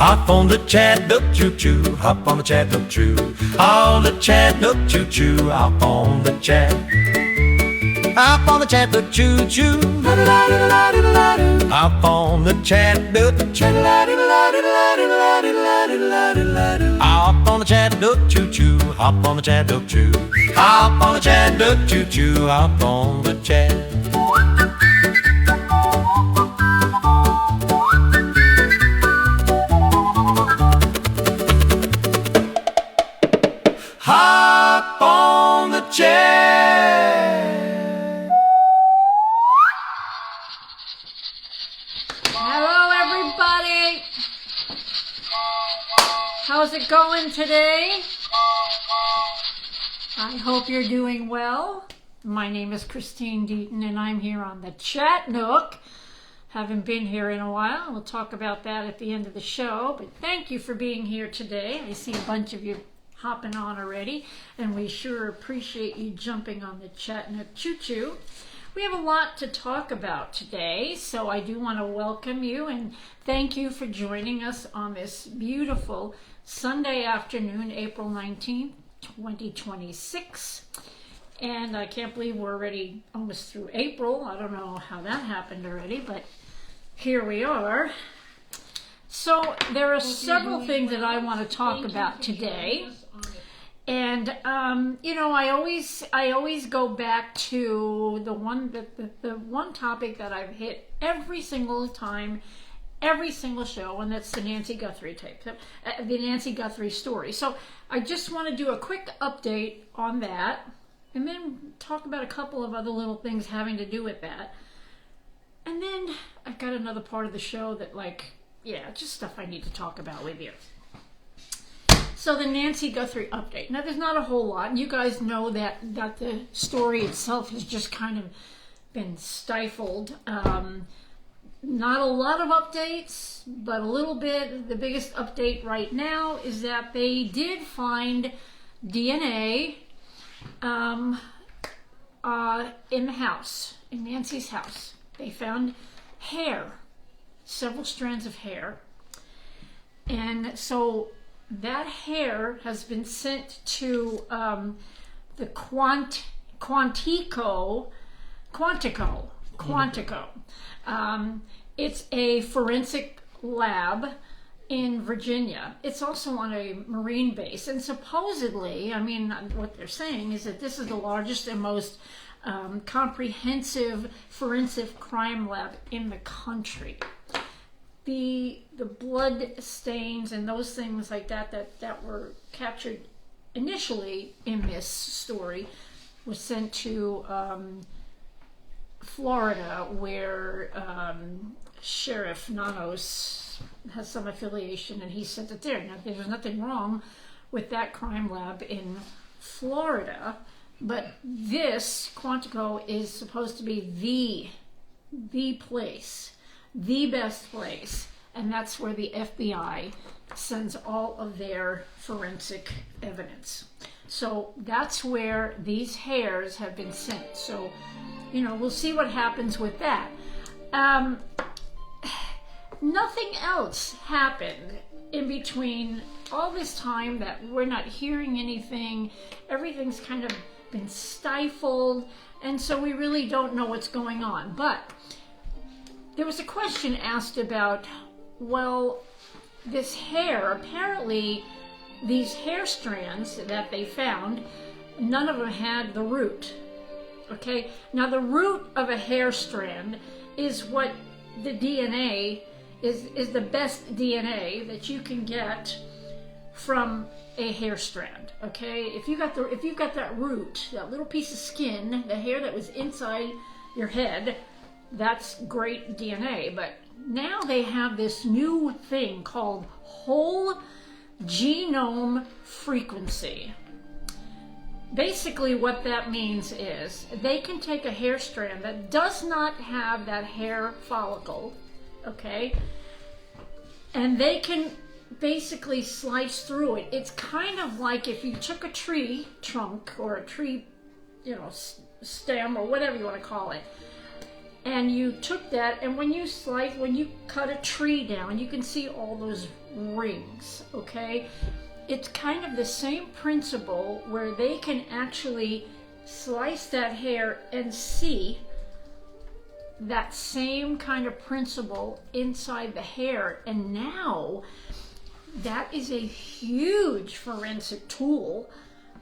Hop on the Chat Nook choo-choo, hop on the Chat Nook choo. On the Chat Nook choo-choo, hop on the Chat. Hop on the Chat Nook choo-choo. Hop on the Chat Nook. Hop on the Chat Nook choo-choo, hop on the Chat Nook choo. Hop on the Chat Nook choo-choo, hop on the Chat. Hop on the Chat. Hello, everybody. How's it going today? I hope you're doing well. My name is Christine Deaton, and I'm here on the Chat Nook. Haven't been here in a while. We'll talk about that at the end of the show, but thank you for being here today. I see a bunch of you hopping on already, and we sure appreciate you jumping on the Chat Nook choo-choo. We have a lot to talk about today, so I do want to welcome you and thank you for joining us on this beautiful Sunday afternoon, April 19th, 2026. And I can't believe we're already almost through April. I don't know how that happened already, but here we are. So there are several things that I want to talk about today. And you know, I always go back to the one topic that I've hit every single time, every single show, and that's the Nancy Guthrie tape, the Nancy Guthrie story. So I just want to do a quick update on that, and then talk about a couple of other little things having to do with that. And then I've got another part of the show that, like, yeah, just stuff I need to talk about with you. So the Nancy Guthrie update. Now, there's not a whole lot. You guys know that the story itself has just kind of been stifled. Not a lot of updates, but a little bit. The biggest update right now is that they did find DNA in the house, in Nancy's house. They found hair, several strands of hair. And so that hair has been sent to the Quantico. It's a forensic lab in Virginia. It's also on a Marine base. And supposedly, I mean, what they're saying is that this is the largest and most comprehensive forensic crime lab in the country. The blood stains and those things like that were captured initially in this story was sent to Florida, where Sheriff Nanos has some affiliation, and he sent it there. Now, there's nothing wrong with that crime lab in Florida, but this Quantico is supposed to be the place, the best place, and that's where the FBI sends all of their forensic evidence. So that's where these hairs have been sent. So, you know, we'll see what happens with that. Nothing else happened in between all this time that we're not hearing anything. Everything's kind of been stifled, and so we really don't know what's going on. But there was a question asked about, well, this hair, apparently these hair strands that they found, none of them had the root. Okay, now the root of a hair strand is what the DNA is the best DNA that you can get from a hair strand. Okay, if you got that root, that little piece of skin, the hair that was inside your head, that's great DNA. But now they have this new thing called whole genome frequency. Basically what that means is they can take a hair strand that does not have that hair follicle, okay, and they can basically slice through it. It's kind of like if you took a tree trunk or a tree, you know, stem or whatever you want to call it, And you took that, and when you cut a tree down, you can see all those rings, okay? It's kind of the same principle where they can actually slice that hair and see that same kind of principle inside the hair. And now that is a huge forensic tool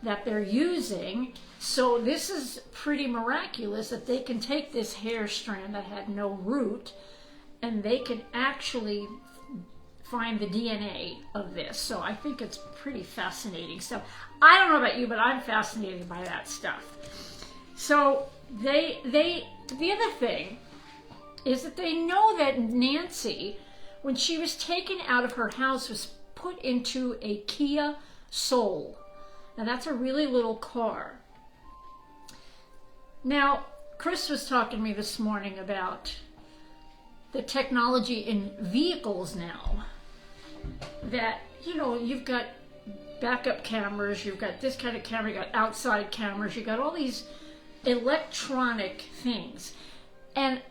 that they're using. So this is pretty miraculous that they can take this hair strand that had no root and they can actually find the DNA of this. So I think it's pretty fascinating stuff. I don't know about you, but I'm fascinated by that stuff. So the other thing is that they know that Nancy, when she was taken out of her house, was put into a Kia Soul. Now that's a really little car. Now, Chris was talking to me this morning about the technology in vehicles now. That, you know, you've got backup cameras, you've got this kind of camera, you've got outside cameras, you've got all these electronic things. And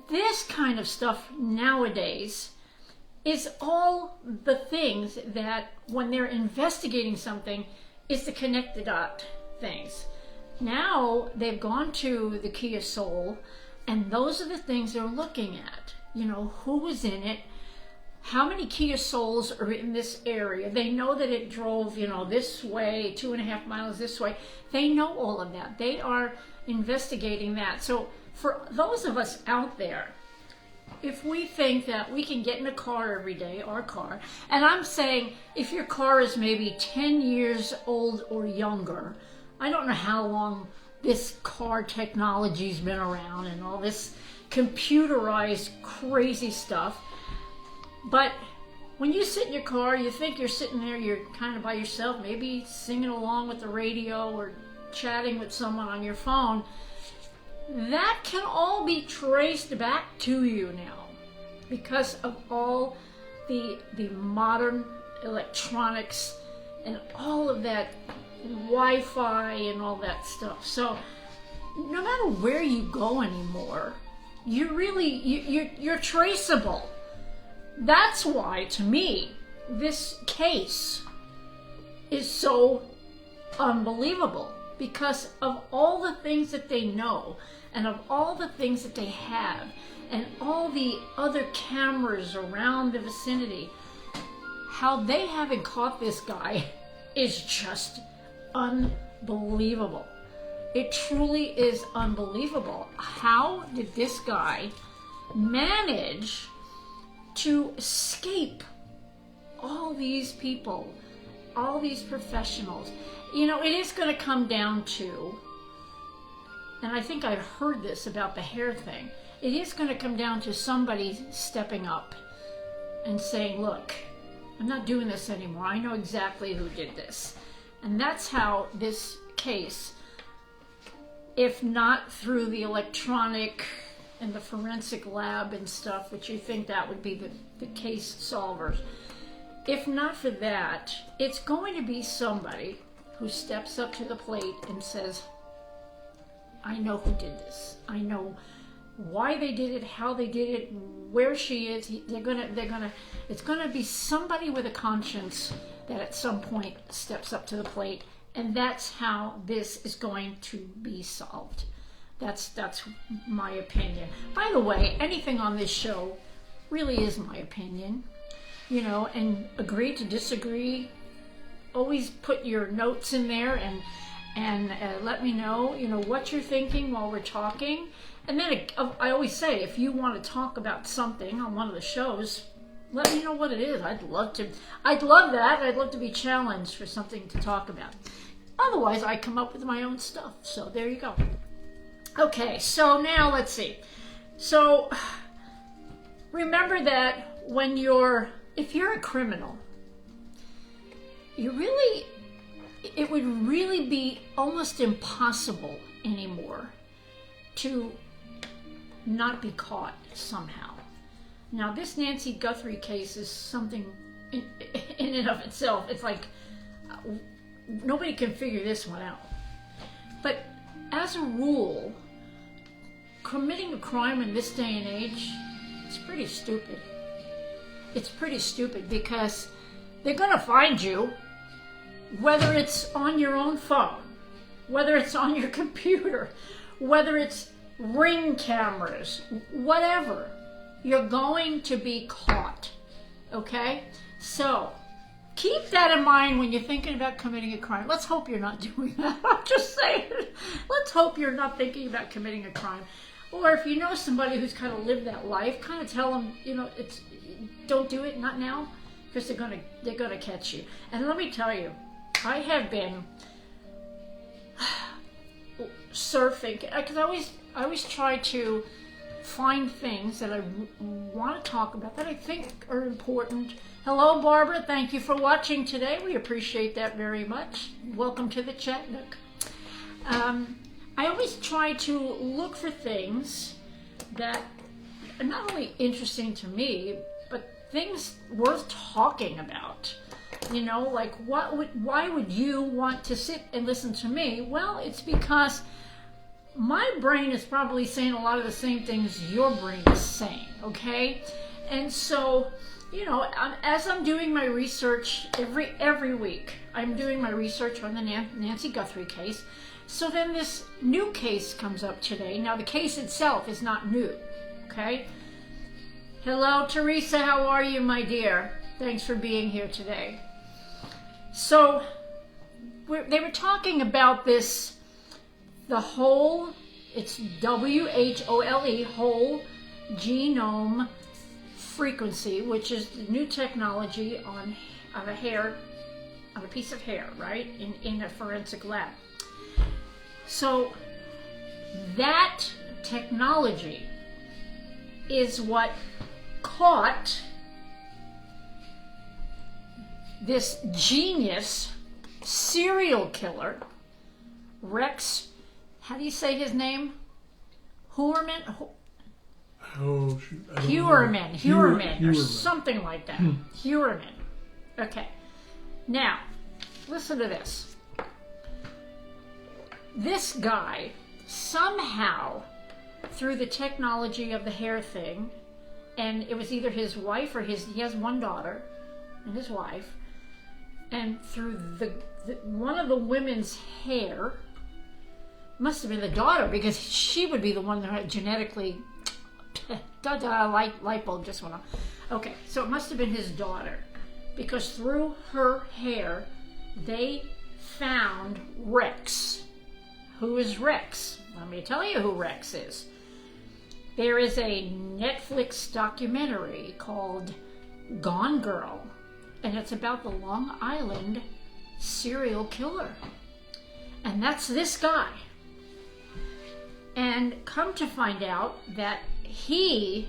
this kind of stuff nowadays is all the things that when they're investigating something is the connect the dot things. Now they've gone to the Kia Soul and those are the things they're looking at. You know, who was in it, how many Kia Souls are in this area. They know that it drove, you know, this way, 2.5 miles this way. They know all of that. They are investigating that. So for those of us out there, if we think that we can get in a car every day, our car, and I'm saying if your car is maybe 10 years old or younger, I don't know how long this car technology's been around and all this computerized crazy stuff, but when you sit in your car, you think you're sitting there, you're kind of by yourself, maybe singing along with the radio or chatting with someone on your phone. That can all be traced back to you now because of all the modern electronics and all of that Wi-Fi and all that stuff. So no matter where you go anymore, you're traceable. That's why, to me, this case is so unbelievable, because of all the things that they know and of all the things that they have and all the other cameras around the vicinity. How they haven't caught this guy is just unbelievable. It truly is unbelievable. How did this guy manage to escape all these people, all these professionals? You know, it is going to come down to, and I think I've heard this about the hair thing, it is going to come down to somebody stepping up and saying, look, I'm not doing this anymore. I know exactly who did this. And that's how this case, if not through the electronic and the forensic lab and stuff, which you think that would be the case solvers, if not for that, it's going to be somebody who steps up to the plate and says, I know who did this. I know why they did it, how they did it, where she is. It's gonna be somebody with a conscience that at some point steps up to the plate, and that's how this is going to be solved. That's my opinion. By the way, anything on this show really is my opinion, you know, and agree to disagree. Always put your notes in there and let me know, you know, what you're thinking while we're talking. And then I always say, if you want to talk about something on one of the shows, let me know what it is. I'd love that. I'd love to be challenged for something to talk about. Otherwise, I come up with my own stuff. So there you go. Okay, so now let's see. So remember that if you're a criminal, it would really be almost impossible anymore to not be caught somehow. Now, this Nancy Guthrie case is something in and of itself. It's like nobody can figure this one out. But as a rule, committing a crime in this day and age, it's pretty stupid. It's pretty stupid because they're going to find you, whether it's on your own phone, whether it's on your computer, whether it's Ring cameras, whatever. You're going to be caught, okay? So keep that in mind when you're thinking about committing a crime. Let's hope you're not doing that. I'm just saying. Let's hope you're not thinking about committing a crime. Or if you know somebody who's kind of lived that life, kind of tell them, don't do it, not now, because they're gonna catch you. And let me tell you, I have been surfing, because I always try to find things that I want to talk about that I think are important. Hello, Barbara. Thank you for watching today. We appreciate that very much. Welcome to the Chat Nook. I always try to look for things that are not only interesting to me, but things worth talking about. Like why would you want to sit and listen to me? Well, it's because my brain is probably saying a lot of the same things your brain is saying, okay? And so, as I'm doing my research every week, I'm doing my research on the Nancy Guthrie case. So then this new case comes up today. Now, the case itself is not new, okay? Hello, Teresa. How are you, my dear? Thanks for being here today. So they were talking about this, the whole, it's WHOLE, whole genome frequency, which is the new technology on a piece of hair, right, in a forensic lab. So that technology is what caught this genius serial killer, Rex, how do you say his name? Huerman? Oh, shoot. Huerman, or something like that. Huerman. Okay. Now, listen to this. This guy, somehow, through the technology of the hair thing, and it was either his wife or he has one daughter, and his wife, and through the one of the women's hair, must have been the daughter, because she would be the one that had genetically, light bulb just went on. Okay, so it must have been his daughter, because through her hair, they found Rex. Who is Rex? Let me tell you who Rex is. There is a Netflix documentary called Gone Girl, and it's about the Long Island serial killer. And that's this guy. And come to find out that he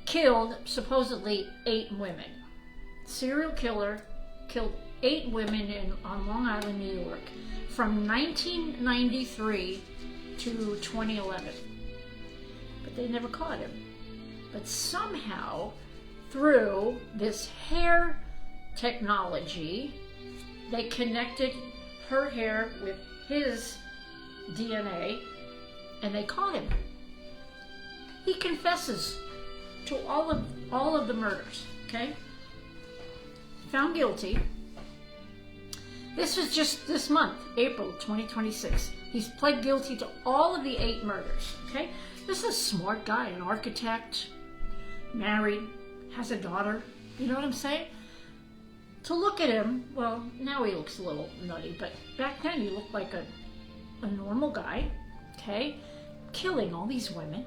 killed supposedly 8 women. Serial killer killed 8 women on Long Island, New York, from 1993 to 2011. But they never caught him. But somehow, through this hair technology, they connected her hair with his DNA, and they caught him. He confesses to all of the murders, okay? Found guilty. This was just this month, April 2026. He's pled guilty to all of the 8 murders, okay? This is a smart guy, an architect, married, has a daughter. You know what I'm saying? To look at him, well, now he looks a little nutty, but back then he looked like a normal guy, okay? Killing all these women.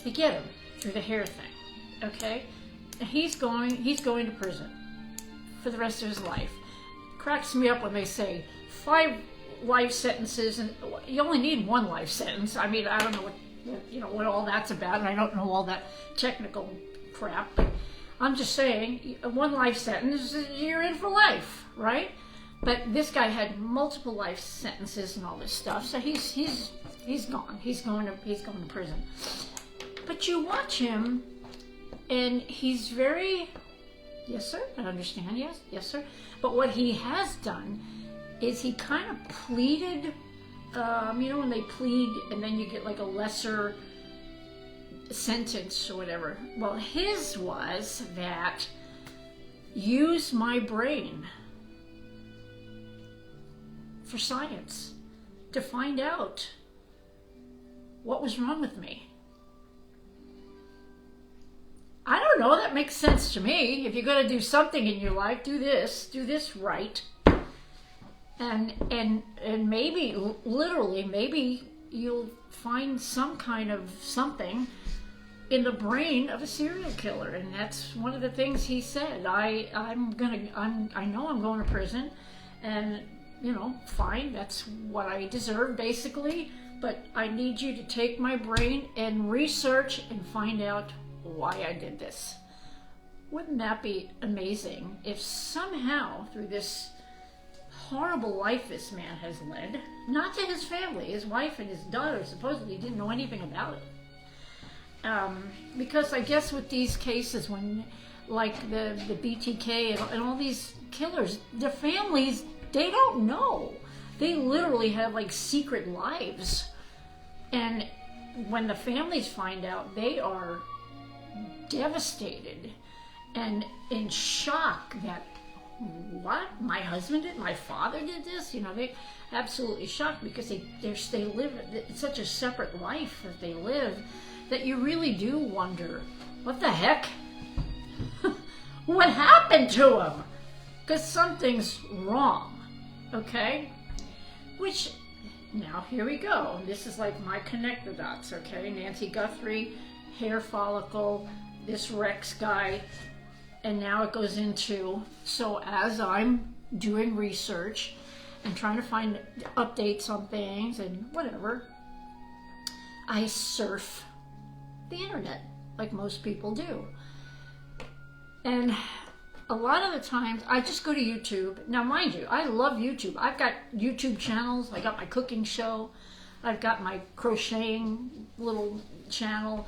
They get him through the hair thing, okay? And he's going to prison for the rest of his life. Cracks me up when they say 5 life sentences, and you only need 1 life sentence. I mean, I don't know what all that's about, and I don't know all that technical crap. But I'm just saying, 1 life sentence, you're in for life, right? But this guy had multiple life sentences and all this stuff, so he's gone. He's going to prison. But you watch him, and he's very, yes sir, I understand, yes sir. But what he has done is he kind of pleaded when they plead and then you get like a lesser sentence or whatever. Well, his was that use my brain for science to find out what was wrong with me. I don't know, that makes sense to me. If you're going to do something in your life, do this right. And maybe, literally, maybe you'll find some kind of something in the brain of a serial killer. And that's one of the things he said. I know I'm going to prison, and, fine, that's what I deserve, basically. But I need you to take my brain and research and find out why I did this. Wouldn't that be amazing if somehow through this horrible life this man has led, not to his family, his wife and his daughter supposedly didn't know anything about it. Because I guess with these cases, when like the BTK and all these killers, their families, they don't know. They literally have like secret lives. And when the families find out, they are devastated and in shock that, what? My husband did? My father did this? They're absolutely shocked because they live such a separate life that they live that you really do wonder, what the heck? What happened to them? Because something's wrong, okay? Which, now here we go. This is like my connect the dots, okay? Nancy Guthrie, hair follicle, this Rex guy, and now it goes into, so as I'm doing research and trying to find updates on things and whatever, I surf the internet like most people do. And a lot of the times I just go to YouTube. Now mind you, I love YouTube. I've got YouTube channels. I got my cooking show. I've got my crocheting little channel.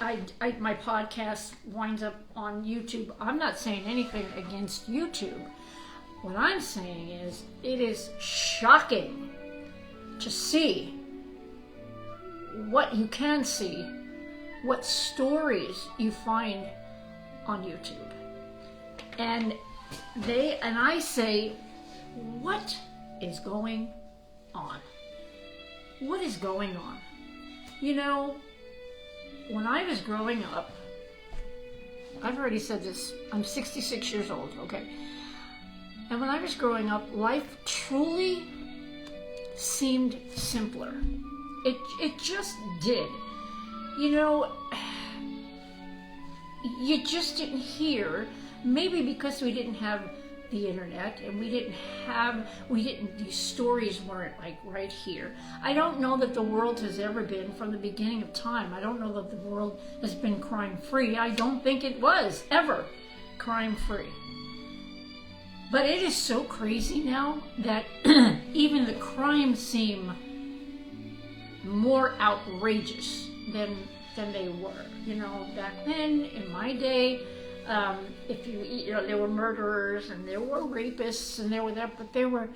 My podcast winds up on YouTube. I'm not saying anything against YouTube. What I'm saying is, it is shocking to see what you can see, what stories you find on YouTube. And I say, what is going on? What is going on? When I was growing up, I've already said this, I'm 66 years old, okay? And when I was growing up, life truly seemed simpler. It just did. You just didn't hear, maybe because we didn't have the internet and these stories weren't like right here. I don't know that the world has ever been, from the beginning of time, I don't know that the world has been crime free. I don't think it was ever crime free. But it is so crazy now that even the crimes seem more outrageous than they were. Back then, in my day, there were murderers and there were rapists and there were that, but there were,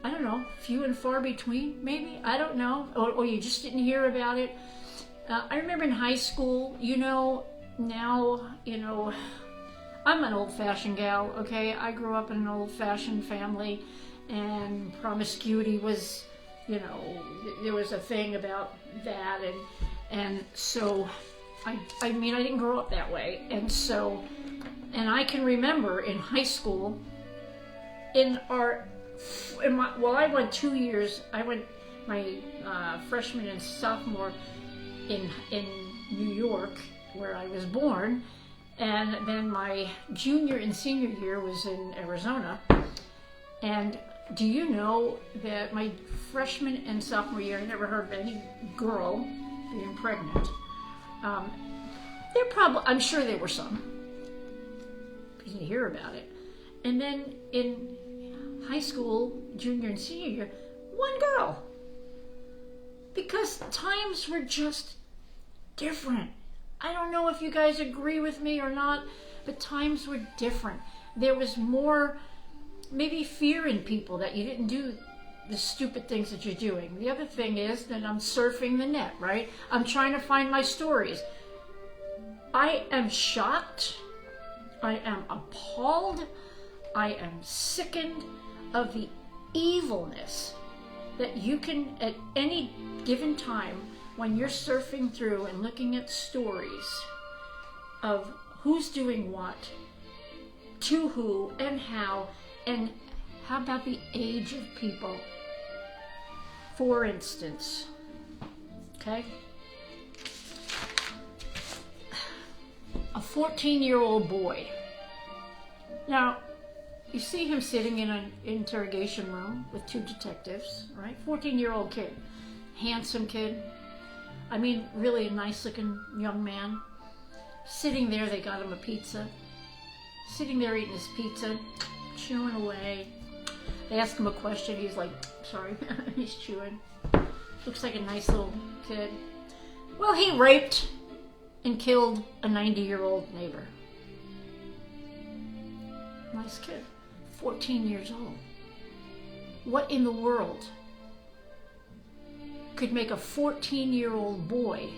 I don't know, few and far between, maybe, I don't know, or you just didn't hear about it. I remember in high school, now, I'm an old-fashioned gal, okay? I grew up in an old-fashioned family, and promiscuity was, there was a thing about that, and so, I didn't grow up that way, and I can remember in high school, I went 2 years, I went my freshman and sophomore in New York, where I was born, and then my junior and senior year was in Arizona. And do you know that my freshman and sophomore year, I never heard of any girl being pregnant. I'm sure there were some, because you hear about it. And then in high school, junior and senior year, one girl. Because times were just different. I don't know if you guys agree with me or not, but times were different. There was more, maybe fear in people that you didn't do the stupid things that you're doing. The other thing is that I'm surfing the net, right? I'm trying to find my stories. I am shocked. I am appalled. I am sickened of the evilness that you can, at any given time, when you're surfing through and looking at stories of who's doing what, to who, and how about the age of people? For instance, okay, a 14-year-old boy. Now, you see him sitting in an interrogation room with two detectives, right? 14-year-old kid, handsome kid. I mean, really a nice-looking young man. Sitting there, they got him a pizza. Sitting there eating his pizza, chewing away. They ask him a question, he's like, sorry, he's chewing. Looks like a nice little kid. Well, he raped and killed a 90-year-old neighbor. Nice kid. 14 years old. What in the world could make a 14-year-old boy,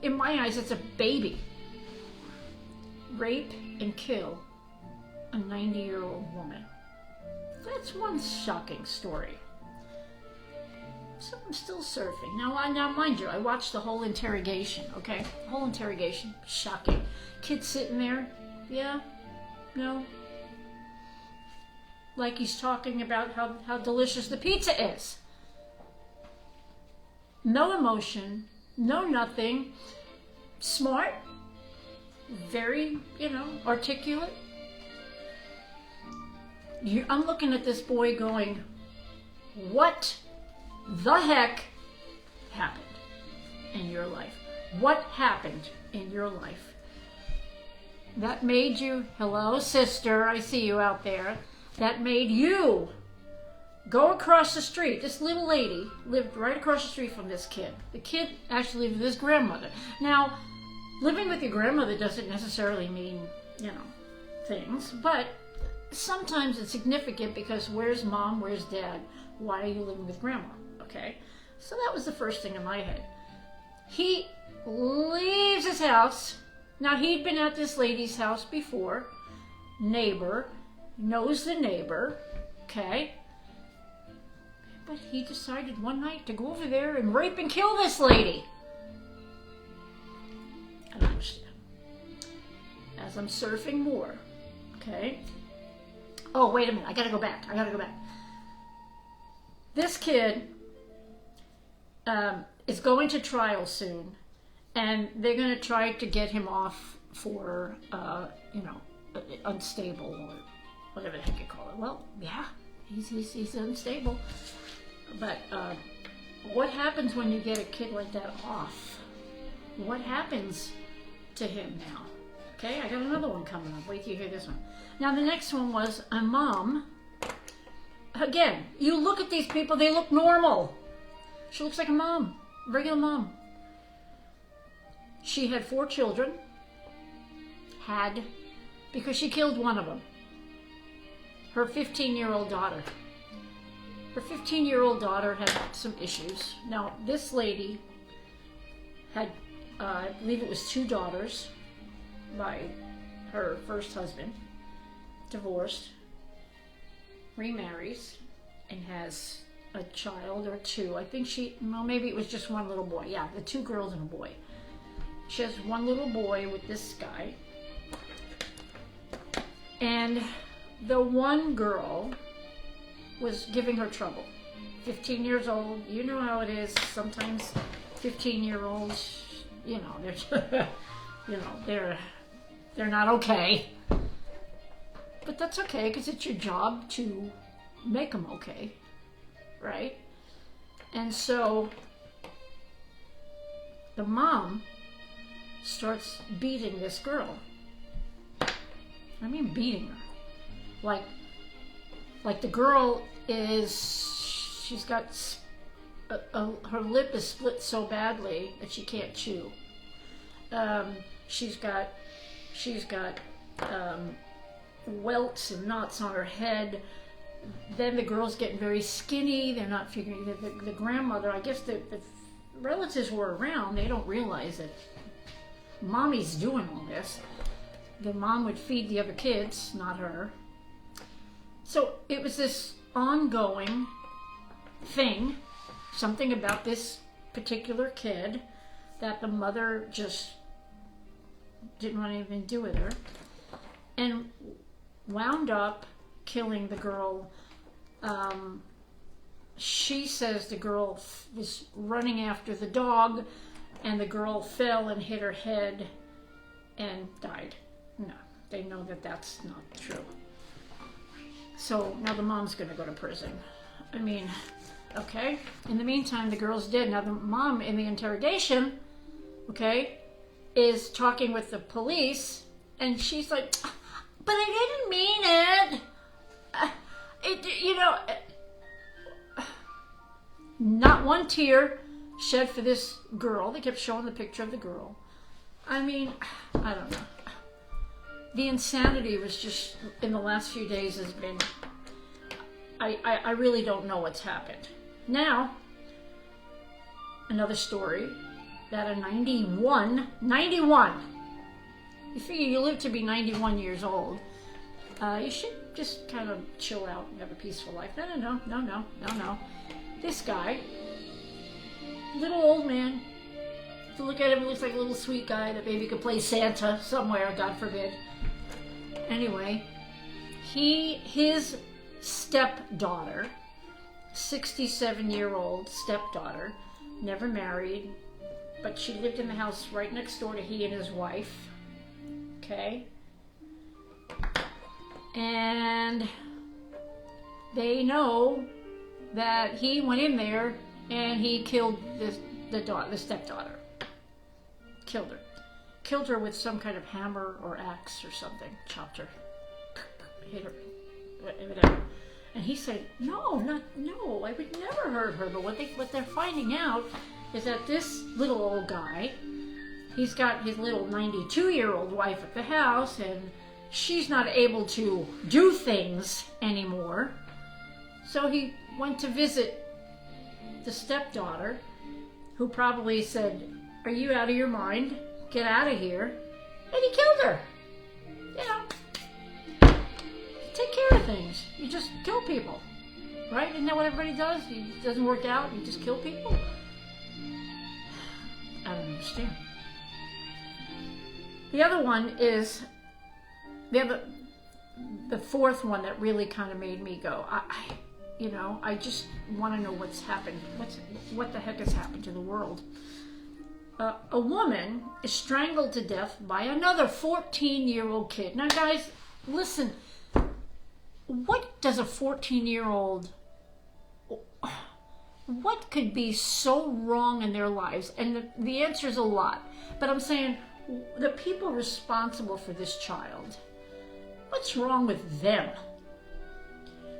in my eyes, it's a baby, rape and kill a 90-year-old woman? That's one shocking story. So I'm still surfing. Now, mind you, I watched the whole interrogation, okay? The whole interrogation, shocking. Kid sitting there, yeah, no. Like he's talking about how delicious the pizza is. No emotion, no nothing. Smart, very, articulate. I'm looking at this boy going, what the heck happened in your life? What happened in your life that made you, hello sister, I see you out there, that made you go across the street? This little lady lived right across the street from this kid. The kid actually lived with his grandmother. Now, living with your grandmother doesn't necessarily mean, things, but sometimes it's significant because where's mom, where's dad? Why are you living with grandma? Okay, so that was the first thing in my head. He leaves his house. Now, he'd been at this lady's house before. Neighbor, knows the neighbor, okay? But he decided one night to go over there and rape and kill this lady. I don't understand. As I'm surfing more, okay? Oh, wait a minute, I gotta go back. This kid is going to trial soon, and they're going to try to get him off for, unstable or whatever the heck you call it. Well, yeah, he's unstable. But what happens when you get a kid like that off? What happens to him now? Okay, I got another one coming up. Wait till you hear this one. Now, the next one was a mom. Again, you look at these people, they look normal. She looks like a mom, a regular mom. She had 4 children. Because she killed one of them. Her 15-year-old daughter. Her 15-year-old daughter had some issues. Now, this lady had, I believe it was 2 daughters by her first husband, divorced, remarries, and has a child or 2. I think maybe it was just one little boy. Yeah, the 2 girls and a boy. She has one little boy with this guy. And the one girl was giving her trouble. 15 years old, you know how it is. Sometimes 15-year-olds, they're not okay. But that's okay, because it's your job to make them okay, right? And so the mom starts beating this girl. I mean beating her. Like the girl she's got, her lip is split so badly that she can't chew. She's got welts and knots on her head. then the girl's getting very skinny. They're not figuring that the grandmother, I guess the relatives were around. They don't realize that mommy's doing all this. The mom would feed the other kids, not her. So it was this ongoing thing, something about this particular kid that the mother just didn't want anything to do with her, and wound up killing the girl. She says the girl was running after the dog, and the girl fell and hit her head and died. No, they know that that's not true. So now the mom's going to go to prison. I mean, okay. In the meantime, the girl's dead. Now the mom in the interrogation, okay, is talking with the police, and she's like, but I didn't mean it. Not one tear shed for this girl. They kept showing the picture of the girl. I mean, I don't know. The insanity was just, in the last few days, has been, I really don't know what's happened. Now, another story that a 91, you figure you live to be 91 years old, you should just kind of chill out and have a peaceful life. No. This guy, little old man, to look at him, he looks like a little sweet guy that maybe could play Santa somewhere, God forbid. Anyway, his stepdaughter, 67-year-old stepdaughter, never married, but she lived in the house right next door to he and his wife, okay? And they know that he went in there and he killed the stepdaughter. Killed her with some kind of hammer or axe or something. Chopped her. Hit her. Whatever. And he said, no, I would never hurt her. But what they're finding out is that this little old guy, he's got his little 92-year-old wife at the house, and she's not able to do things anymore. So he went to visit the stepdaughter, who probably said, are you out of your mind? Get out of here. And he killed her. You know, take care of things. You just kill people. Right? Isn't that what everybody does? It doesn't work out, you just kill people? I don't understand. The other one is, the fourth one that really kind of made me go, I just want to know what's happened. What the heck has happened to the world? A woman is strangled to death by another 14-year-old kid. Now, guys, listen. What does a 14-year-old... What could be so wrong in their lives? And the answer is a lot. But I'm saying, the people responsible for this child, what's wrong with them?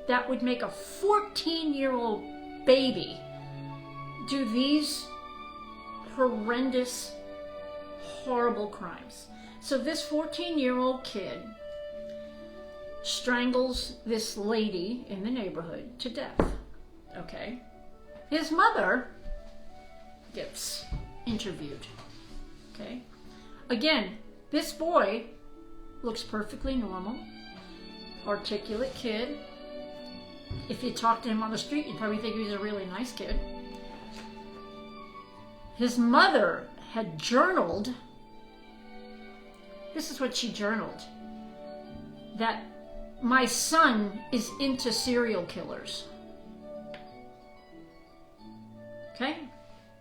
That would make a 14-year-old baby do these horrendous, horrible crimes. So this 14-year-old kid strangles this lady in the neighborhood to death. Okay? His mother gets interviewed. Okay? Again, this boy looks perfectly normal, articulate kid. If you talk to him on the street, you'd probably think he was a really nice kid. His mother had journaled, this is what she journaled, that my son is into serial killers. Okay?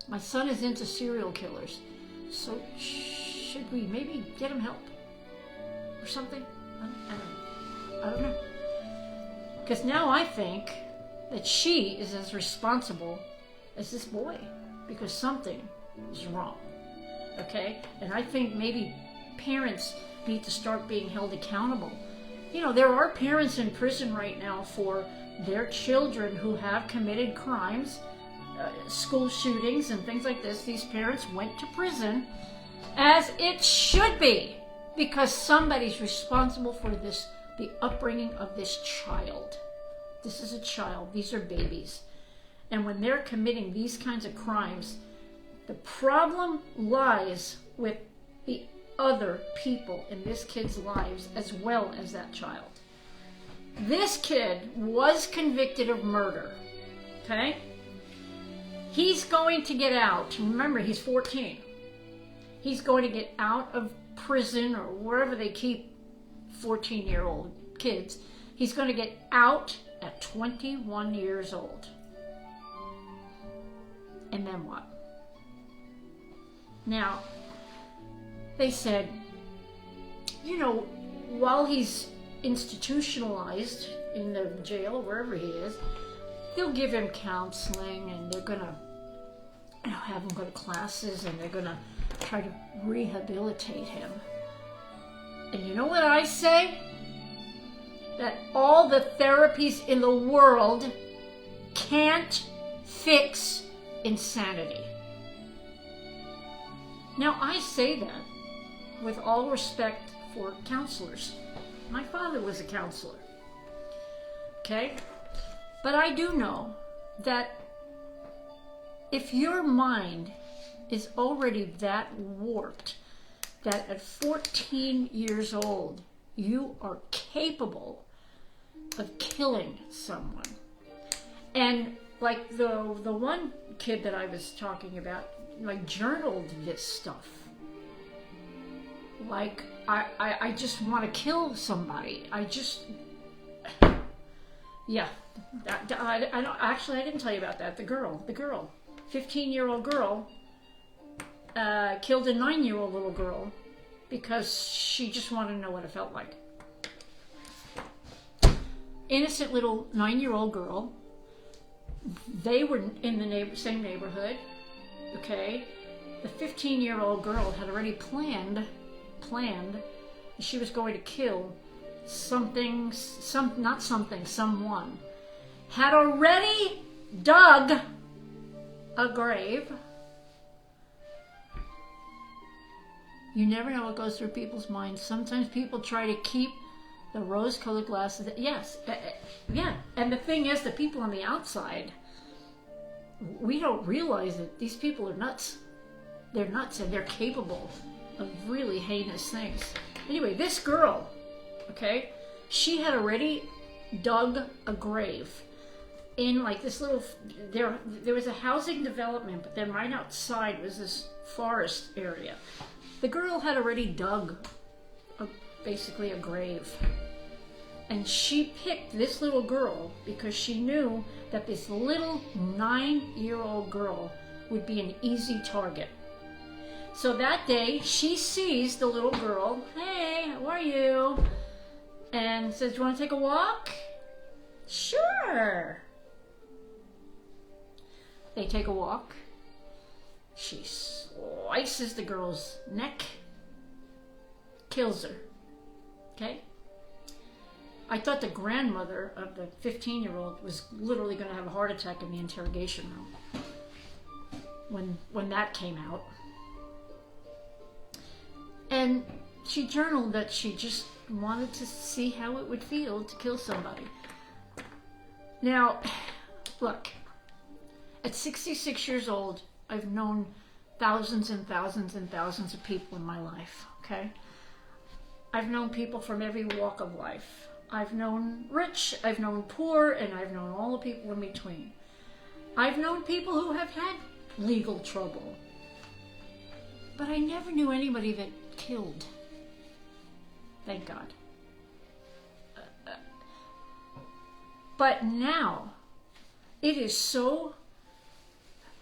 My son is into serial killers. So should we maybe get him help? Or something? I don't know. Because now I think that she is as responsible as this boy. Because something is wrong. Okay? And I think maybe parents need to start being held accountable. You know, there are parents in prison right now for their children who have committed crimes, school shootings and things like this. These parents went to prison, as it should be, because somebody's responsible for this, the upbringing of this child. This is a child. These are babies. And when they're committing these kinds of crimes, the problem lies with the other people in this kid's lives as well as that child. This kid was convicted of murder, okay? He's going to get out. Remember, he's 14. He's going to get out of prison or wherever they keep 14-year-old kids. He's going to get out at 21 years old. And then what? Now, they said, you know, while he's institutionalized in the jail, wherever he is, they'll give him counseling, and they're going to have him go to classes, and they're going to try to rehabilitate him. And you know what I say? That all the therapies in the world can't fix insanity. Now, I say that with all respect for counselors. My father was a counselor. Okay? But I do know that if your mind is already that warped, that at 14 years old, you are capable of killing someone. And like the one kid that I was talking about, like, journaled this stuff. Like, I just want to kill somebody. Yeah. I didn't tell you about that. The girl, 15-year-old girl, killed a 9-year-old little girl because she just wanted to know what it felt like. Innocent little 9-year-old girl. They were in the same neighborhood. Okay, the 15-year-old girl had already planned she was going to kill someone, had already dug a grave. You never know what goes through people's minds. Sometimes people try to keep the rose-colored glasses. Yes, yeah. And the thing is, the people on the outside, we don't realize that these people are nuts. They're nuts, and they're capable of really heinous things. Anyway, this girl, okay, she had already dug a grave in like this little, there was a housing development, but then right outside was this forest area. The girl had already dug basically a grave. And she picked this little girl because she knew that this little 9-year-old girl would be an easy target. So that day, she sees the little girl, "Hey, how are you?" And says, "Do you want to take a walk?" "Sure." They take a walk. She slices the girl's neck, kills her. Okay? I thought the grandmother of the 15-year-old was literally going to have a heart attack in the interrogation room when that came out. And she journaled that she just wanted to see how it would feel to kill somebody. Now, look, at 66 years old, I've known thousands and thousands and thousands of people in my life, okay? I've known people from every walk of life. I've known rich, I've known poor, and I've known all the people in between. I've known people who have had legal trouble. But I never knew anybody that killed. Thank God. But now, it is so,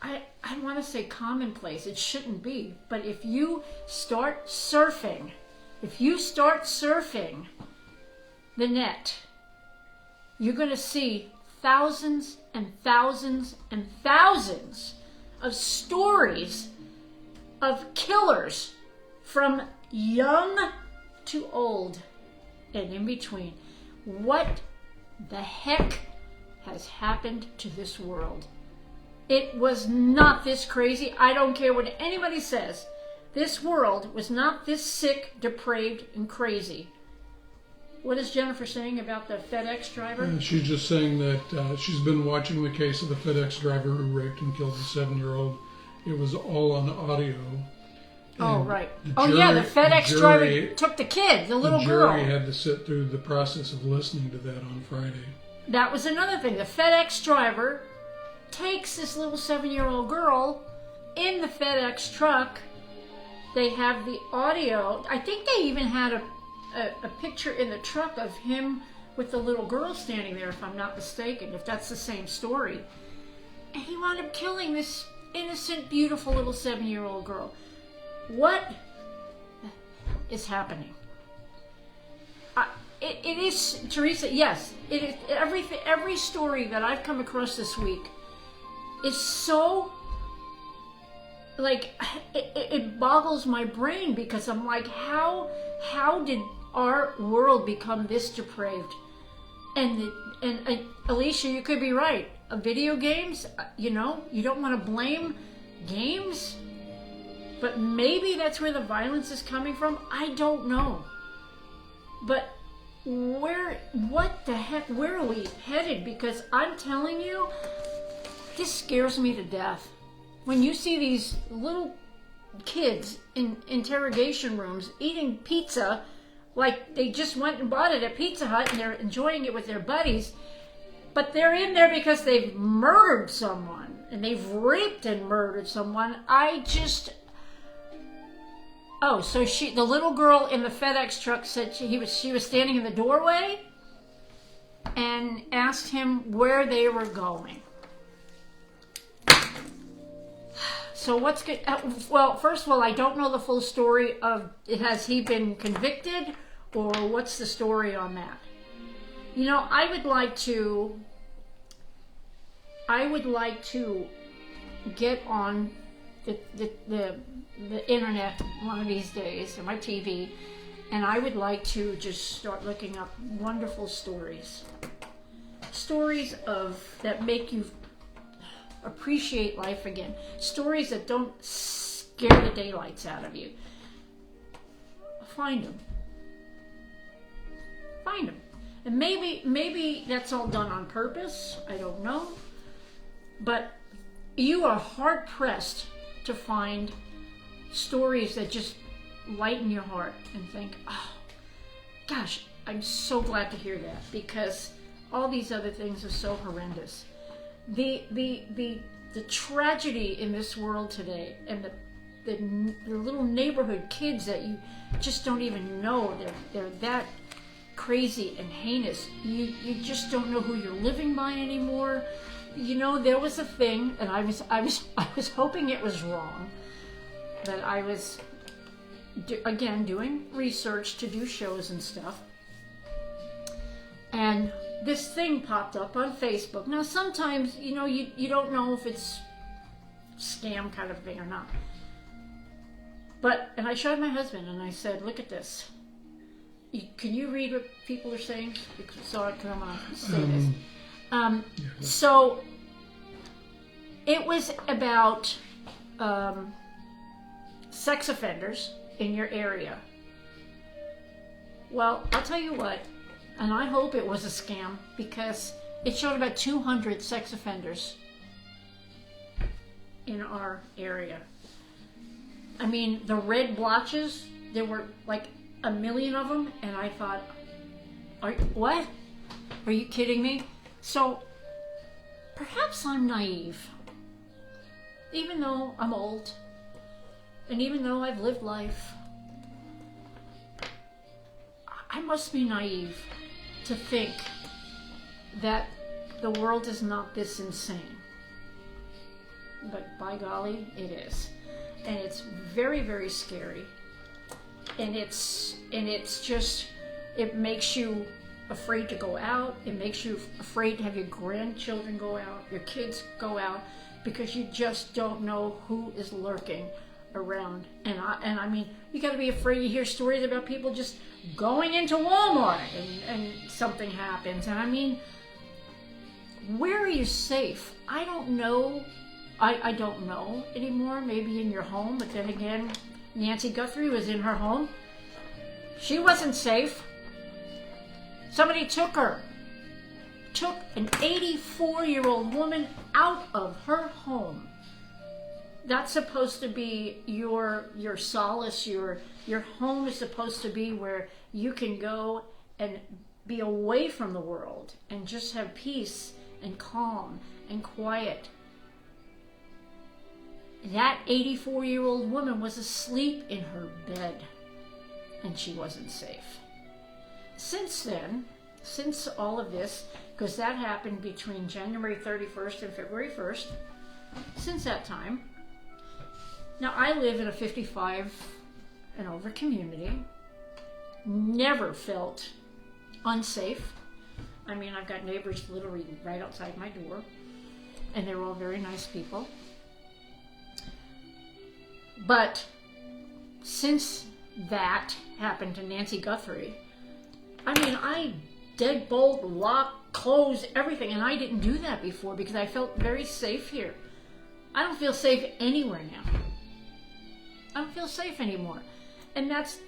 I want to say commonplace. It shouldn't be. But if you start surfing the net, you're going to see thousands and thousands and thousands of stories of killers from young to old and in between. What the heck has happened to this world? It was not this crazy. I don't care what anybody says. This world was not this sick, depraved, and crazy What is Jennifer saying about the FedEx driver? She's just saying that she's been watching the case of the FedEx driver who raped and killed the 7-year-old. It was all on audio. Oh, right. Oh, yeah, the FedEx driver took the kid, the little girl. The jury had to sit through the process of listening to that on Friday. That was another thing. The FedEx driver takes this little 7-year-old girl in the FedEx truck. They have the audio. I think they even had a picture in the truck of him with the little girl standing there, if I'm not mistaken, if that's the same story. And he wound up killing this innocent, beautiful little 7-year-old girl. What is happening? It is, Teresa, yes, it is. Every story that I've come across this week is so, like, it boggles my brain, because I'm like, how did our world become this depraved? And Alicia, you could be right. Video games, you don't want to blame games, but maybe that's where the violence is coming from. I don't know. But what the heck, where are we headed? Because I'm telling you, this scares me to death. When you see these little kids in interrogation rooms eating pizza like they just went and bought it at Pizza Hut and they're enjoying it with their buddies, but they're in there because they've murdered someone and they've raped and murdered someone. Oh, so the little girl in the FedEx truck said she was standing in the doorway and asked him where they were going. So what's good? Well, first of all, I don't know the full story of it. Has he been convicted, or what's the story on that? I would like to get on the internet one of these days, or my TV, and I would like to just start looking up wonderful stories that make you appreciate life again, stories that don't scare the daylights out of you. Find them, and maybe that's all done on purpose. I don't know, but you are hard pressed to find stories that just lighten your heart and think, oh gosh, I'm so glad to hear that, because all these other things are so horrendous. The tragedy in this world today, and the little neighborhood kids that you just don't even know they're that crazy and heinous. You just don't know who you're living by anymore. There was a thing, and I was hoping it was wrong, that I was again doing research to do shows and stuff, and this thing popped up on Facebook. Now sometimes you don't know if it's scam kind of thing or not, and I showed my husband and I said, look at this. Can you read what people are saying? So I'm going to say this. So it was about sex offenders in your area. Well, I'll tell you what, and I hope it was a scam, because it showed about 200 sex offenders in our area. I mean, the red blotches, there were like 1 million of them, and I thought, what? Are you kidding me? So perhaps I'm naive, even though I'm old, and even though I've lived life. I must be naive to think that the world is not this insane. But by golly, it is. And it's very, very scary. And it's just, it makes you afraid to go out. It makes you afraid to have your grandchildren go out, your kids go out, because you just don't know who is lurking around. And I mean, you got to be afraid. You hear stories about people just going into Walmart and something happens. And I mean, where are you safe? I don't know. I don't know anymore. Maybe in your home, but then again, Nancy Guthrie was in her home. She wasn't safe. Somebody took her. Took an 84-year-old woman out of her home. That's supposed to be your solace. Your home is supposed to be where you can go and be away from the world and just have peace and calm and quiet. That 84-year-old woman was asleep in her bed, and she wasn't safe. Since then, since all of this, because that happened between January 31st and February 1st, since that time, now I live in a 55 and over community, never felt unsafe. I mean, I've got neighbors literally right outside my door, and they're all very nice people. But since that happened to Nancy Guthrie, I mean, I deadbolt, lock, close, everything, and I didn't do that before because I felt very safe here. I don't feel safe anywhere now. I don't feel safe anymore, and that's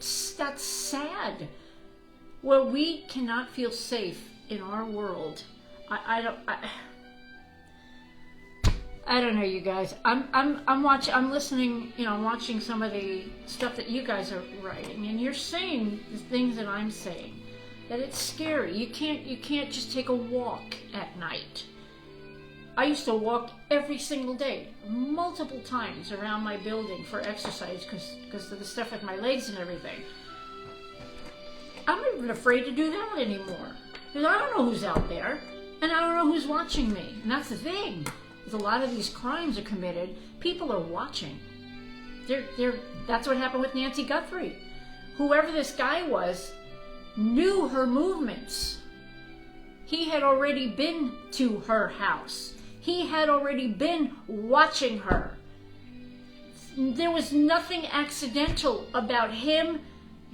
sad. Where we cannot feel safe in our world. I don't know, you guys. I'm listening, I'm watching some of the stuff that you guys are writing, and you're saying the things that I'm saying. That it's scary. You can't just take a walk at night. I used to walk every single day, multiple times around my building for exercise because of the stuff with my legs and everything. I'm not even afraid to do that anymore because I don't know who's out there and I don't know who's watching me. And that's the thing. A lot of these crimes are committed. People are watching. That's what happened with Nancy Guthrie. Whoever this guy was knew her movements. He had already been to her house. He had already been watching her. There was nothing accidental about him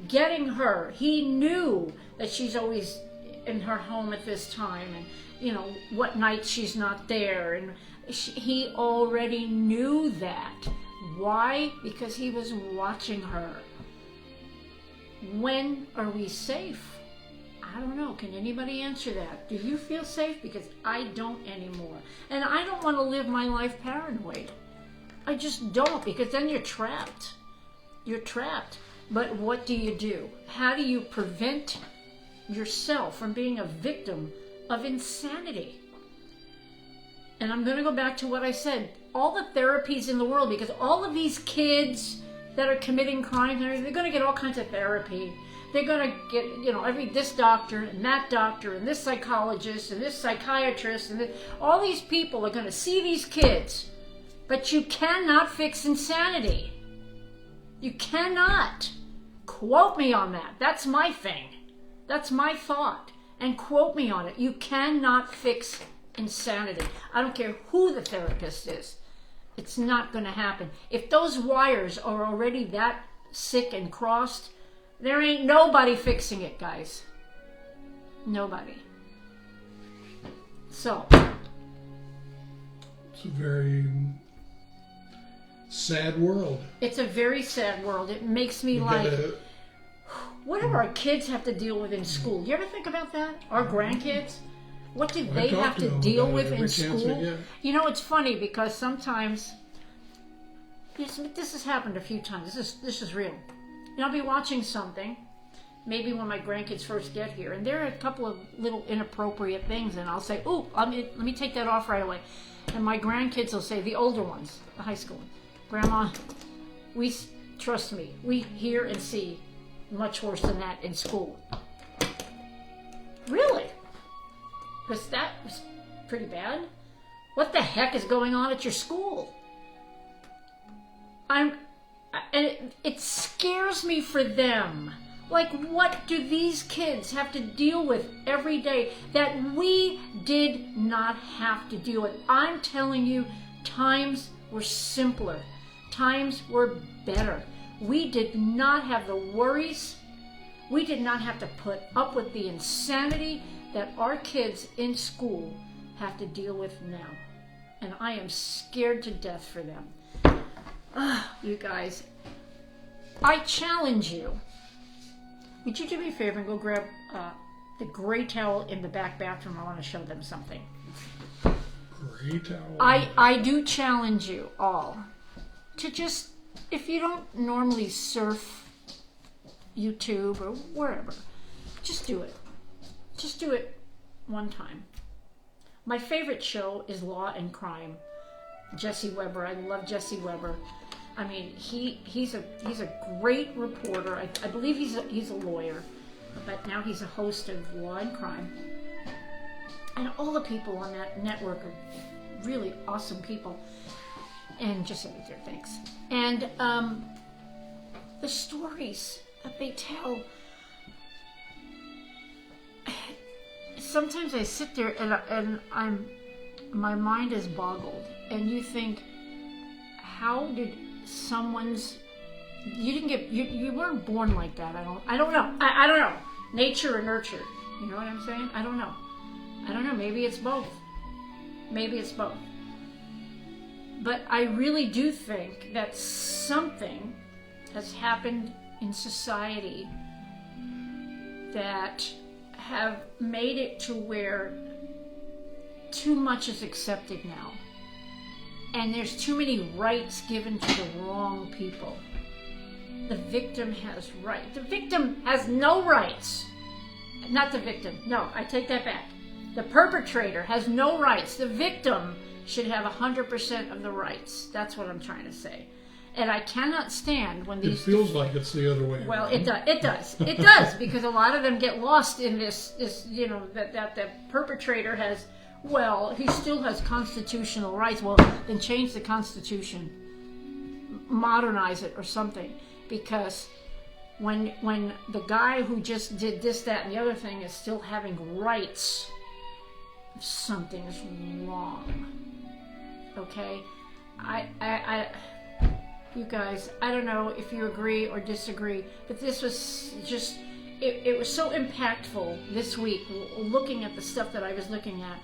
getting her. He knew that she's always in her home at this time and, what night she's not there. And he already knew that. Why? Because he was watching her. When are we safe? I don't know. Can anybody answer that? Do you feel safe? Because I don't anymore. And I don't want to live my life paranoid. I just don't, because then you're trapped. You're trapped. But what do? How do you prevent yourself from being a victim of insanity? And I'm going to go back to what I said. All the therapies in the world, because all of these kids that are committing crimes, they're going to get all kinds of therapy. They're going to get, this doctor and this psychologist and this psychiatrist and all these people are going to see these kids. But you cannot fix insanity. You cannot. Quote me on that. That's my thing. That's my thought. And quote me on it. You cannot fix insanity. I don't care who the therapist is. It's not going to happen. If those wires are already that sick and crossed, there ain't nobody fixing it, guys. Nobody. So. It's a very sad world. It's a very sad world. It makes me what do our kids have to deal with in school? You ever think about that? Our grandkids? What do they have to deal with in school? It's funny because sometimes, this has happened a few times. This is real. I'll be watching something, maybe when my grandkids first get here, and there are a couple of little inappropriate things, and I'll say, "Ooh, let me take that off right away." And my grandkids will say, the older ones, the high school, "Grandma, trust me, we hear and see much worse than that in school." Really? Because that was pretty bad. What the heck is going on at your school? And it scares me for them. Like, what do these kids have to deal with every day that we did not have to deal with? I'm telling you, times were simpler. Times were better. We did not have the worries. We did not have to put up with the insanity that our kids in school have to deal with now. And I am scared to death for them. You guys, I challenge you. Would you do me a favor and go grab the gray towel in the back bathroom. I want to show them something. Gray towel. I do challenge you all to just, if you don't normally surf YouTube or wherever, just do it. Just do it one time. My favorite show is Law and Crime. Jesse Weber. I love Jesse Weber. I mean, he's a great reporter. I believe he's a lawyer, but now he's a host of Law and Crime. And all the people on that network are really awesome people. And just editor, thanks. And the stories that they tell. Sometimes I sit there and my mind is boggled, and you think, how did you weren't born like that. I don't know. I don't know. Nature or nurture. You know what I'm saying? I don't know. Maybe it's both. But I really do think that something has happened in society that have made it to where too much is accepted now. And there's too many rights given to the wrong people. The victim has rights. The victim has no rights. Not the victim. No, I take that back. The perpetrator has no rights. The victim should have 100% of the rights. That's what I'm trying to say. And I cannot stand when these... It feels like it's the other way around. Well, it does. It does, because a lot of them get lost in this that the perpetrator has, well, he still has constitutional rights. Well, then change the Constitution. Modernize it or something. Because when the guy who just did this, that, and the other thing is still having rights, something's wrong. Okay? You guys, I don't know if you agree or disagree, but this was just, it was so impactful this week, looking at the stuff that I was looking at,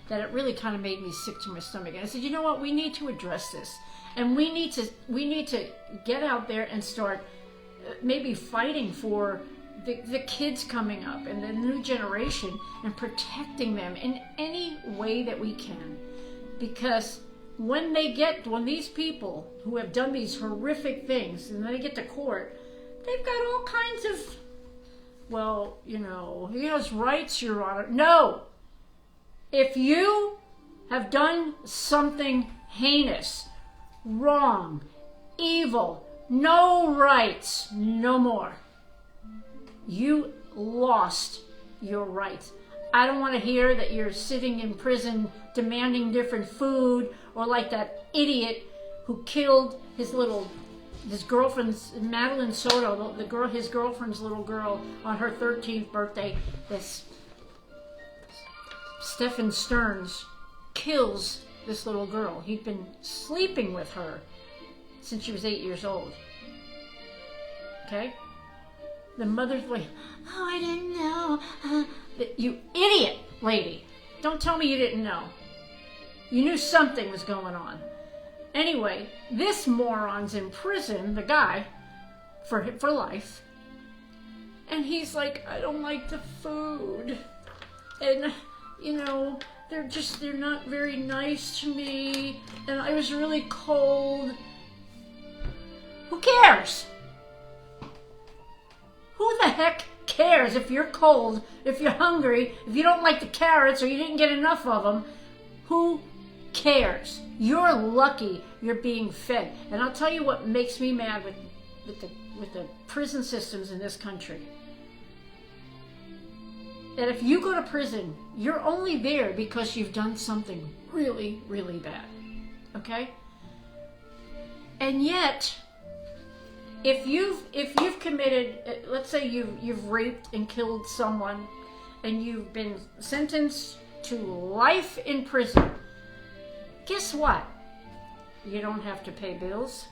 that it really kind of made me sick to my stomach. And I said, you know what, we need to address this. And we need to get out there and start maybe fighting for the kids coming up and the new generation and protecting them in any way that we can. Because when these people who have done these horrific things and they get to court, they've got all kinds of, well, he has rights, Your Honor. No! If you have done something heinous, wrong, evil, no rights, no more. You lost your rights. I don't want to hear that you're sitting in prison demanding different food, or like that idiot who killed his girlfriend's, Madeline Soto, his girlfriend's little girl on her 13th birthday. This Stephen Stearns kills this little girl. He'd been sleeping with her since she was 8 years old. Okay? The mother's like, oh, I didn't know. You idiot, lady. Don't tell me you didn't know. You knew something was going on. Anyway, this moron's in prison, the guy, for life. And he's like, I don't like the food. And, they're not very nice to me. And I was really cold. Who cares? Who the heck cares if you're cold, if you're hungry, if you don't like the carrots or you didn't get enough of them? Who cares? You're lucky you're being fed. And I'll tell you what makes me mad with the prison systems in this country. That if you go to prison, you're only there because you've done something really, really bad. Okay? And yet, if you've committed, let's say you've raped and killed someone, and you've been sentenced to life in prison, guess what? You don't have to pay bills.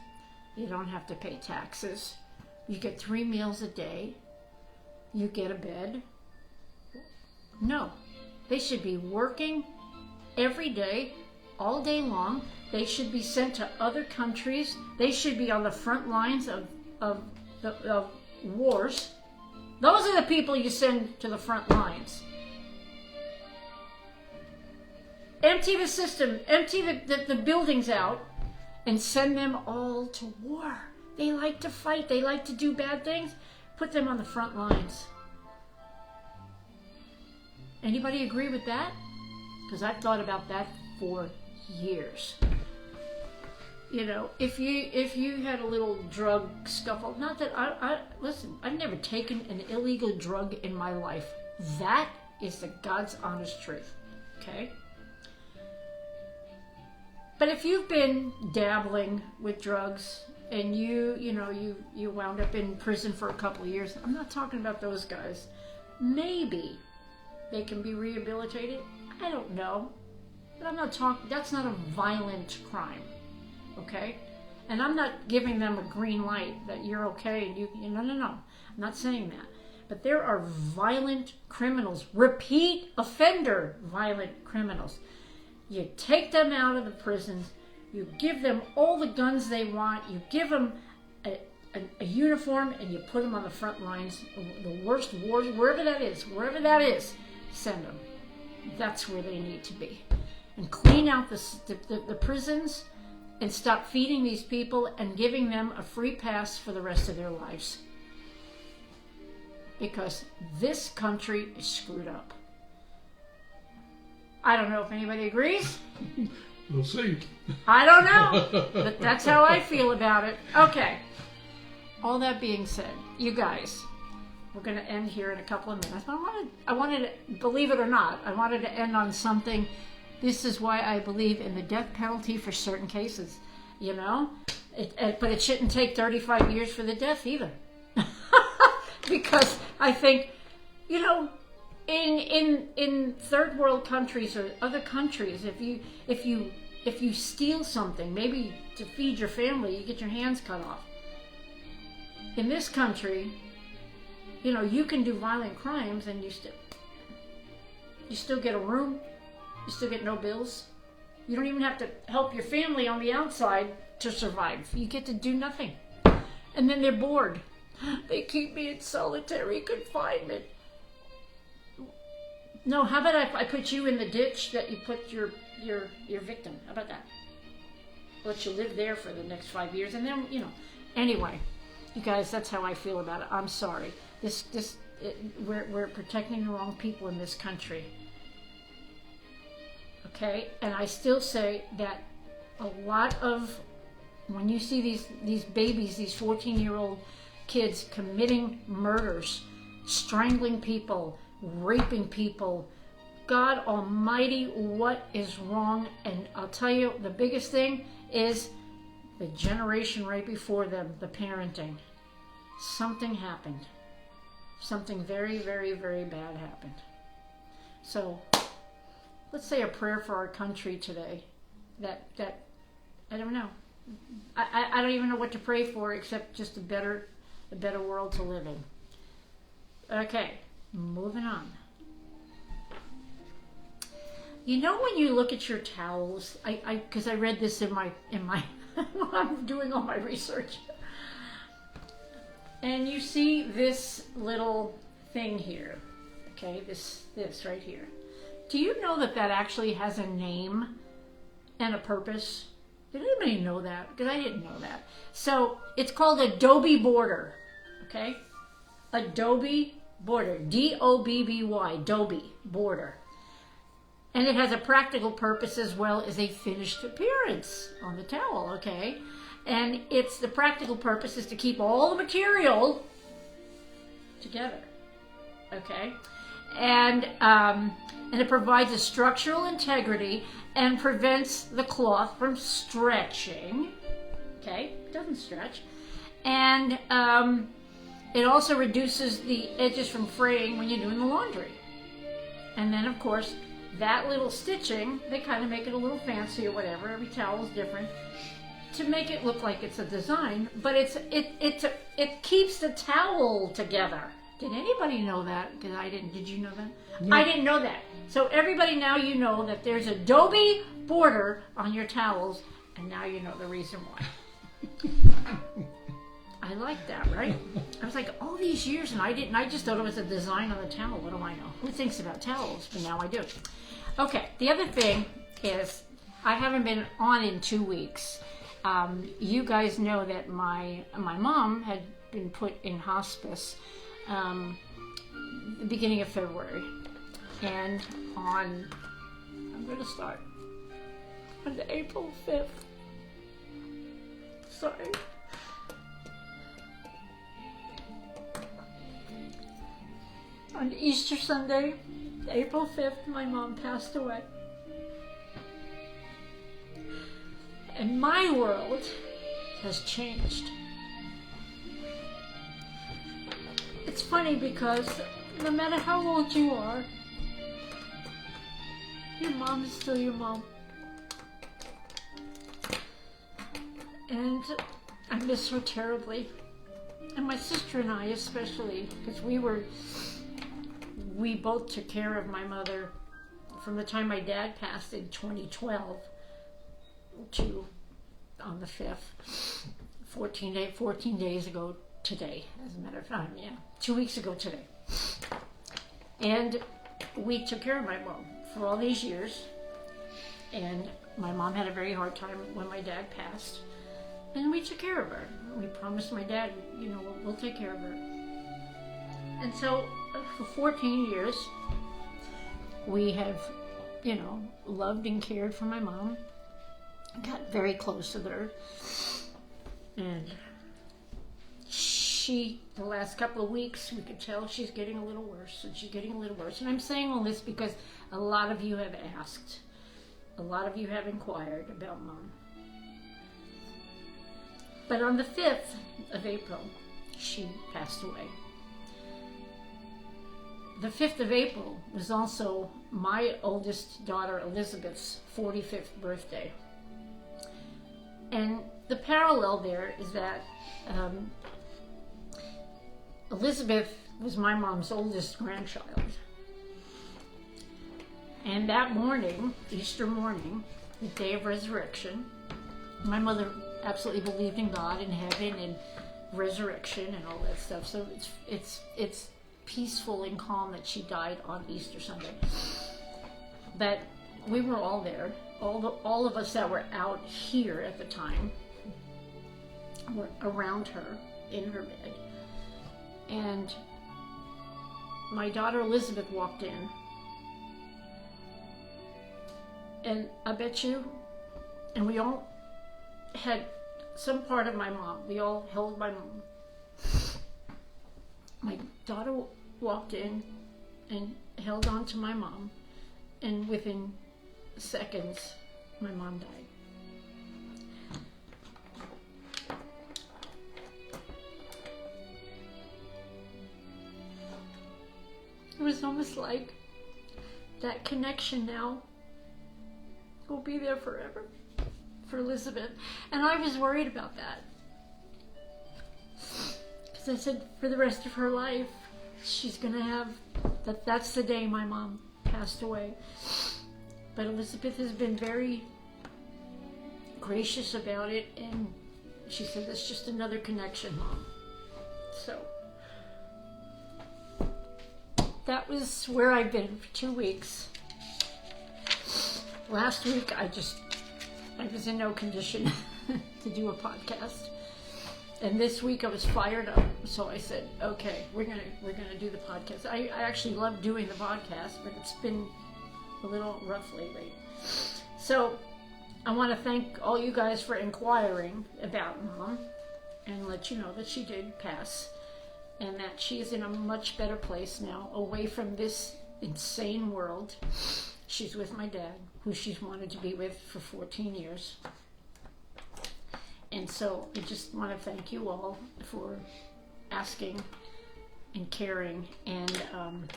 You don't have to pay taxes. You get 3 meals a day. You get a bed. No. They should be working every day, all day long. They should be sent to other countries. They should be on the front lines of wars. Those are the people you send to the front lines. Empty the system, empty the buildings out, and send them all to war. They like to fight. They like to do bad things. Put them on the front lines. Anybody agree with that? Because I've thought about that for years. You know, if you had a little drug scuffle, not that listen, I've never taken an illegal drug in my life. That is the God's honest truth. Okay? But if you've been dabbling with drugs and you wound up in prison for a couple of years, I'm not talking about those guys. Maybe they can be rehabilitated. I don't know. But I'm not talking, that's not a violent crime. Okay? And I'm not giving them a green light that you're okay and no. I'm not saying that. But there are violent criminals, repeat offender violent criminals. You take them out of the prisons, you give them all the guns they want, you give them a uniform, and you put them on the front lines, the worst wars, wherever that is, send them. That's where they need to be. And clean out the prisons and stop feeding these people and giving them a free pass for the rest of their lives. Because this country is screwed up. I don't know if anybody agrees. We'll see. I don't know, but that's how I feel about it. Okay. All that being said, you guys, we're going to end here in a couple of minutes. I wanted to, believe it or not, I wanted to end on something. This is why I believe in the death penalty for certain cases, you know? But it shouldn't take 35 years for the death either. Because I think, you know, in third world countries or other countries, if you steal something, maybe to feed your family, you get your hands cut off. In this country, you know, you can do violent crimes and you still get a room, you still get no bills. You don't even have to help your family on the outside to survive. You get to do nothing. And then they're bored. They keep me in solitary confinement. No, how about I put you in the ditch that you put your victim? How about that? Let you live there for the next 5 years, and then, you know. Anyway, you guys, that's how I feel about it. I'm sorry. We're protecting the wrong people in this country. Okay, and I still say that a lot of, when you see these babies, these 14-year-old kids committing murders, strangling people, raping people, God Almighty, what is wrong? And I'll tell you, the biggest thing is the generation right before them, the parenting. Something happened. Something very, very, very bad happened. So let's say a prayer for our country today. That I don't know. I don't even know what to pray for except just a better world to live in. Okay, moving on. You know, when you look at your towels, because I read this in my while I'm doing all my research, and you see this little thing here. Okay, this right here. Do you know that actually has a name and a purpose? Did anybody know that? Because I didn't know that. So it's called Adobe Border. Okay, Adobe Border, D-O-B-B-Y, Adobe Border. And it has a practical purpose as well as a finished appearance on the towel, okay? And the practical purpose is to keep all the material together, okay? And it provides a structural integrity and prevents the cloth from stretching, okay? It doesn't stretch. And it also reduces the edges from fraying when you're doing the laundry. And then, of course, that little stitching, they kind of make it a little fancy or whatever. Every towel is different to make it look like it's a design, but it keeps the towel together. Did anybody know that? Because I didn't. Did you know that? No. I didn't know that. So everybody, now you know that there's Adobe Border on your towels, and now you know the reason why. I like that, right? I was like, all these years, and I just thought it was a design on the towel. What do I know? Who thinks about towels? But now I do. Okay, the other thing is, I haven't been on in 2 weeks. You guys know that my mom had been put in hospice the beginning of February. And I'm going to start on April 5th. Sorry. On Easter Sunday, April 5th, my mom passed away. And my world has changed. It's funny because no matter how old you are, your mom is still your mom. And I miss her terribly. And my sister and I especially, because we both took care of my mother from the time my dad passed in 2012 to on the 5th, 14 days ago today, as a matter of fact, 2 weeks ago today. And we took care of my mom for all these years. And my mom had a very hard time when my dad passed. And we took care of her. We promised my dad, we'll take care of her. And so for 14 years, we have, loved and cared for my mom. Got very close with her. And the last couple of weeks, we could tell she's getting a little worse. And she's getting a little worse. And I'm saying all this because a lot of you have asked. A lot of you have inquired about Mom. But on the 5th of April, she passed away. The 5th of April was also my oldest daughter Elizabeth's 45th birthday. And the parallel there is that Elizabeth was my mom's oldest grandchild. And that morning, Easter morning, the day of resurrection, my mother absolutely believed in God and heaven and resurrection and all that stuff. So it's peaceful and calm that she died on Easter Sunday. But we were all there. All of us that were out here at the time were around her in her bed. And my daughter Elizabeth walked in. And I bet you, and we all had some part of my mom. We all held my mom. My daughter walked in and held on to my mom. And within seconds, my mom died. It was almost like that connection now will be there forever for Elizabeth. And I was worried about that. Because I said for the rest of her life, she's going to have, that's the day my mom passed away. But Elizabeth has been very gracious about it, and she said, that's just another connection, Mom. So that was where I've been for 2 weeks. Last week, I was in no condition to do a podcast. And this week I was fired up, so I said, okay, we're gonna do the podcast. I actually love doing the podcast, but it's been a little rough lately. So I want to thank all you guys for inquiring about Mom and let you know that she did pass and that she is in a much better place now, away from this insane world. She's with my dad, who she's wanted to be with for 14 years. And so I just want to thank you all for asking and caring, and I'm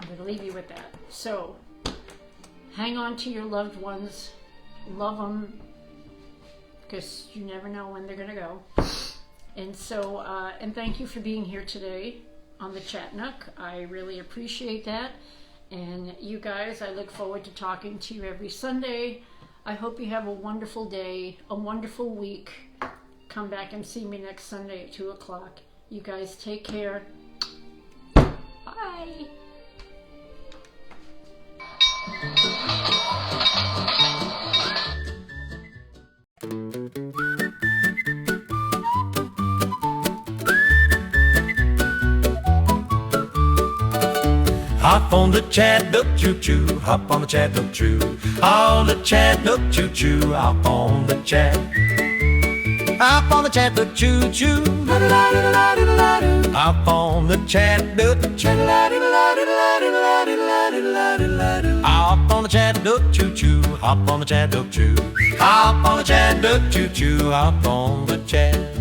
going to leave you with that. So hang on to your loved ones, love them, because you never know when they're going to go. And so, and thank you for being here today on the Chat Nook. I really appreciate that. And you guys, I look forward to talking to you every Sunday. I hope you have a wonderful day, a wonderful week. come back and see me next Sunday at 2 o'clock. You guys take care. Bye. Hop on the Chat Nook, choo-choo. Hop on the Chat Nook, choo. On the Chat Nook, choo-choo. Hop on the Chat. Hop on the Chat Nook, choo-choo. Hop on the Chat Nook, hop on the Chat Nook, choo-choo. Hop on the Chat Nook, choo. Hop on the Chat Nook, choo-choo. Hop on the Chat.